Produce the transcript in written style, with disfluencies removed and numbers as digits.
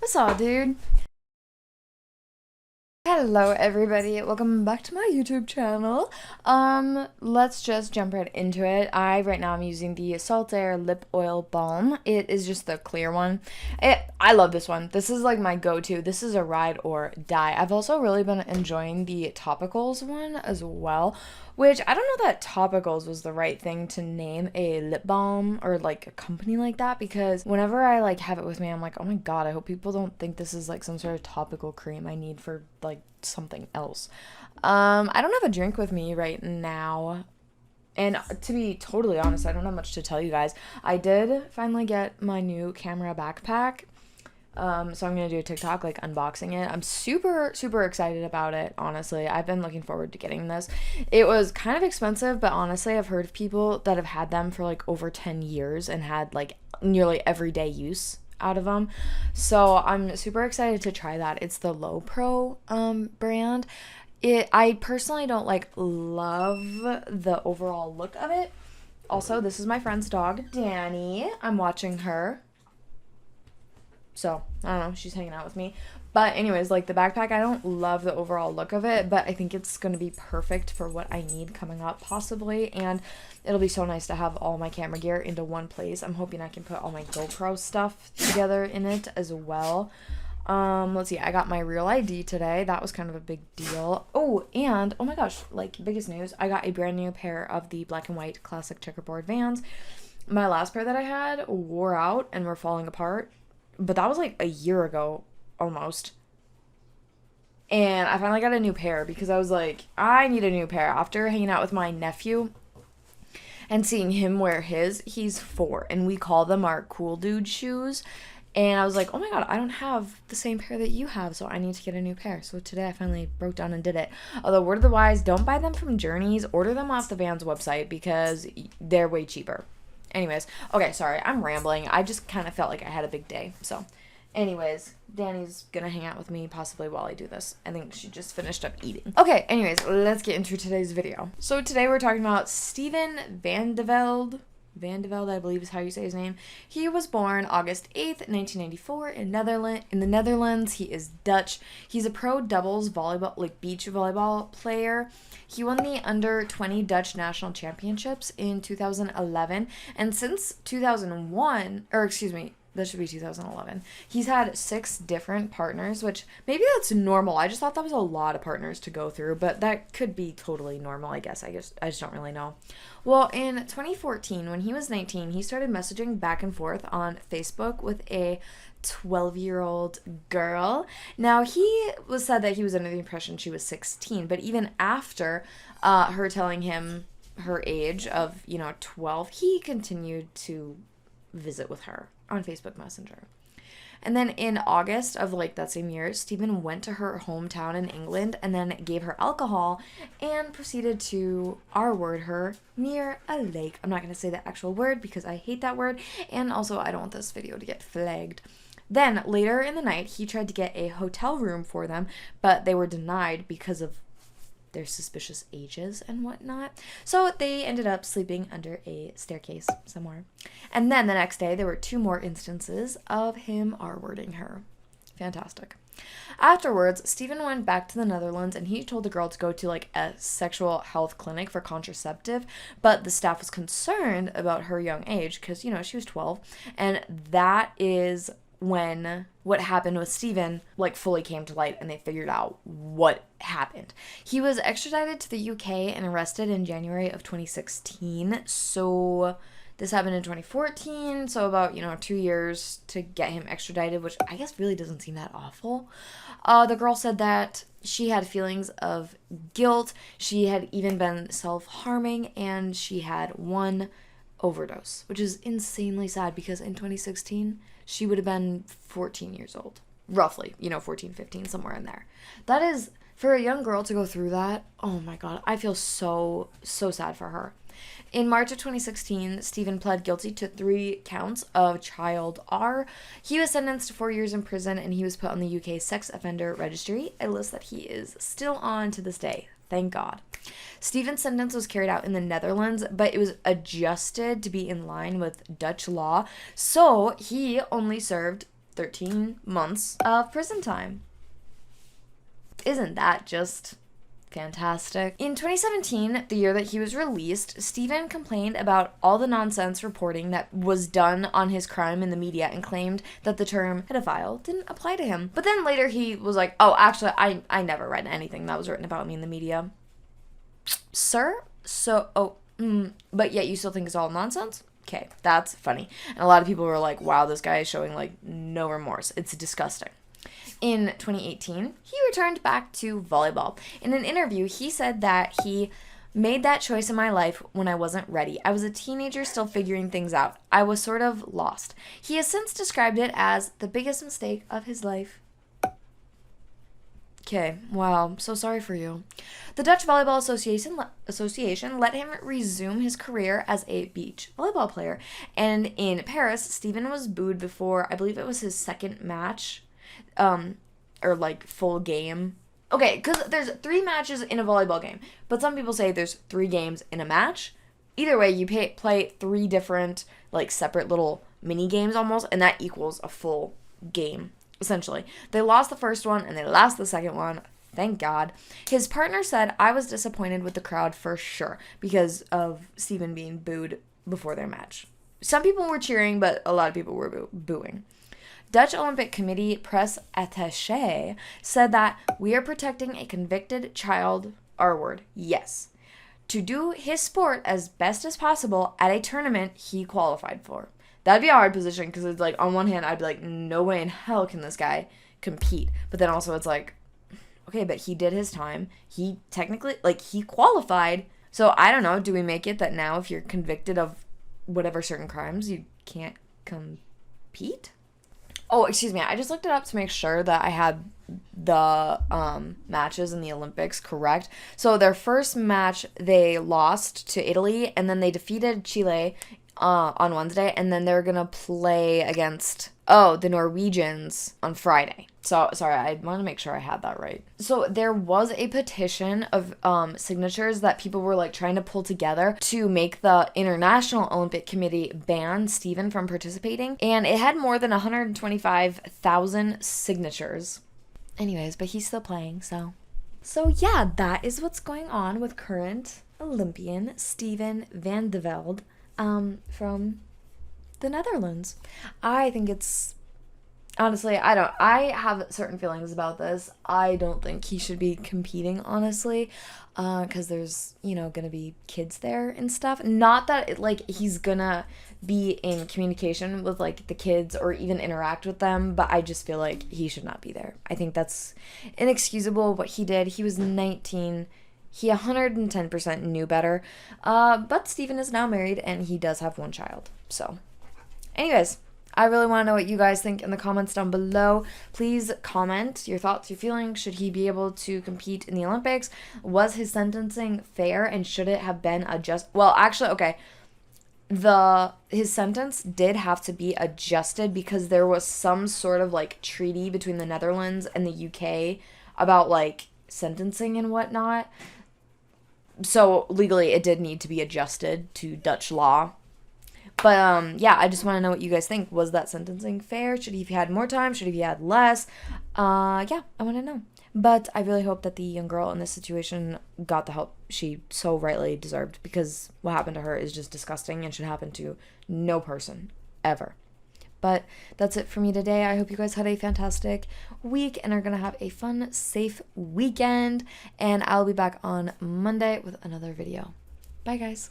What's up, dude? Hello everybody, welcome back to my YouTube channel. Let's just jump right into it. Right now I'm using the Saltaire Lip Oil Balm. It is just the clear one. I love this one. This is like my go-to. This is a ride or die. I've also really been enjoying the topicals one as well, which I don't know that topicals was the right thing to name a lip balm or like a company like that, because whenever I like have it with me, I'm like, oh my god, I hope people don't think this is like some sort of topical cream I need for like something else. I don't have a drink with me right now. And to be totally honest, I don't have much to tell you guys. I did finally get my new camera backpack. So I'm gonna do a TikTok like unboxing it. I'm super, super excited about it, honestly. I've been looking forward to getting this. It was kind of expensive, but honestly, I've heard of people that have had them for like over 10 years and had like nearly everyday use out of them. So I'm super excited to try that. It's the Low Pro brand. I personally don't like love the overall look of it. Also, this is my friend's dog, Danny. I'm watching her. So, I don't know, she's hanging out with me. But anyways, like the backpack, I don't love the overall look of it, but I think it's going to be perfect for what I need coming up possibly, and it'll be so nice to have all my camera gear into one place. I'm hoping I can put all my GoPro stuff together in it as well. Let's see, I got my real ID today. That was kind of a big deal. Oh, and oh my gosh, like biggest news, I got a brand new pair of the black and white classic checkerboard Vans. My last pair that I had wore out and were falling apart, but that was like a year ago almost. And I finally got a new pair because I was like, I need a new pair. After hanging out with my nephew and seeing him wear his, he's 4, and we call them our cool dude shoes. And I was like, oh my god, I don't have the same pair that you have, so I need to get a new pair. So today I finally broke down and did it. Although, word of the wise, don't buy them from Journeys. Order them off the Vans website because they're way cheaper. Anyways, okay, sorry, I'm rambling. I just kind of felt like I had a big day. So, anyways, Danny's gonna hang out with me possibly while I do this. I think she just finished up eating. Okay, anyways, let's get into today's video. So today we're talking about Steven Velde. Velde, I believe is how you say his name. He was born August 8th, 1994 in the Netherlands. He is Dutch. He's a pro doubles volleyball, like beach volleyball player. He won the under 20 Dutch national championships in 2011, and since 2001, or excuse me, that should be 2011. He's had 6 different partners, which maybe that's normal. I just thought that was a lot of partners to go through, but that could be totally normal, I guess. I just don't really know. Well, in 2014, when he was 19, he started messaging back and forth on Facebook with a 12-year-old girl. Now, he was said that he was under the impression she was 16, but even after her telling him her age of, 12, he continued to visit with her on Facebook Messenger. And then in August of like that same year, Stephen went to her hometown in England and then gave her alcohol and proceeded to R-word her near a lake. I'm not going to say the actual word because I hate that word, and also I don't want this video to get flagged. Then later in the night, he tried to get a hotel room for them, but they were denied because of their suspicious ages and whatnot. So they ended up sleeping under a staircase somewhere. And then the next day, there were 2 more instances of him R-wording her. Fantastic. Afterwards, Stephen went back to the Netherlands and he told the girl to go to like a sexual health clinic for contraceptive, but the staff was concerned about her young age because, she was 12, and that is when what happened with Stephen like fully came to light and they figured out what happened. He was extradited to the UK and arrested in January of 2016. So this happened in 2014, so about, 2 years to get him extradited, which I guess really doesn't seem that awful. The girl said that she had feelings of guilt. She had even been self-harming, and she had 1 overdose, which is insanely sad because in 2016 she would have been 14 years old, roughly, 14, 15, somewhere in there. That is, for a young girl to go through that, oh my god, I feel so sad for her. In March of 2016, Stephen pled guilty to 3 counts of child R. He was sentenced to 4 years in prison, and he was put on the UK sex offender registry, a list that he is still on to this day. Thank God. Stephen's sentence was carried out in the Netherlands, but it was adjusted to be in line with Dutch law, so he only served 13 months of prison time. Isn't that just fantastic? In 2017, the year that he was released, Steven complained about all the nonsense reporting that was done on his crime in the media and claimed that the term pedophile didn't apply to him. But then later he was like, oh, actually, I never read anything that was written about me in the media. Sir? But yet you still think it's all nonsense? Okay, that's funny. And a lot of people were like, wow, this guy is showing like no remorse. It's disgusting. In 2018, he returned back to volleyball. In an interview, he said that he made that choice in my life when I wasn't ready. I was a teenager still figuring things out. I was sort of lost. He has since described it as the biggest mistake of his life. Okay, wow, so sorry for you. The Dutch Volleyball Association let him resume his career as a beach volleyball player. And in Paris, Steven was booed before, I believe it was his second match, or like full game. Okay, because there's 3 matches in a volleyball game, but some people say there's 3 games in a match. Either way, you play 3 different, like, separate little mini games almost, and that equals a full game. Essentially. They lost the first one and they lost the second one. Thank God. His partner said, I was disappointed with the crowd for sure because of Steven being booed before their match. Some people were cheering, but a lot of people were booing. Dutch Olympic Committee press attaché said that we are protecting a convicted child, R-word, yes, to do his sport as best as possible at a tournament he qualified for. That'd be a hard position because it's like, on one hand, I'd be like, no way in hell can this guy compete. But then also it's like, okay, but he did his time. He technically, like, he qualified. So I don't know, do we make it that now if you're convicted of whatever certain crimes, you can't compete? Oh, excuse me. I just looked it up to make sure that I had the matches in the Olympics correct. So their first match, they lost to Italy, and then they defeated Chile on Wednesday, and then they're gonna play against the Norwegians on Friday. So sorry, I want to make sure I had that right. So there was a petition of signatures that people were like trying to pull together to make the International Olympic Committee ban Steven from participating, and it had more than 125,000 signatures. Anyways, but he's still playing, so yeah, that is what's going on with current Olympian Steven van de Velde from the Netherlands. I think it's, honestly, I have certain feelings about this. I don't think he should be competing, honestly, because there's, gonna be kids there and stuff. Not that, he's gonna be in communication with, the kids or even interact with them, but I just feel like he should not be there. I think that's inexcusable what he did. He was 19. He 110% knew better, but Steven is now married, and he does have 1 child. So, anyways, I really want to know what you guys think in the comments down below. Please comment your thoughts, your feelings. Should he be able to compete in the Olympics? Was his sentencing fair, and should it have been adjusted? Well, actually, okay, his sentence did have to be adjusted because there was some sort of, treaty between the Netherlands and the UK about, sentencing and whatnot. So legally it did need to be adjusted to Dutch law. But yeah, I just want to know what you guys think. Was that sentencing fair? Should he have had more time? Should he have had less? Yeah, I want to know. But I really hope that the young girl in this situation got the help she so rightly deserved, because what happened to her is just disgusting and should happen to no person ever. But that's it for me today. I hope you guys had a fantastic week and are going to have a fun, safe weekend. And I'll be back on Monday with another video. Bye, guys.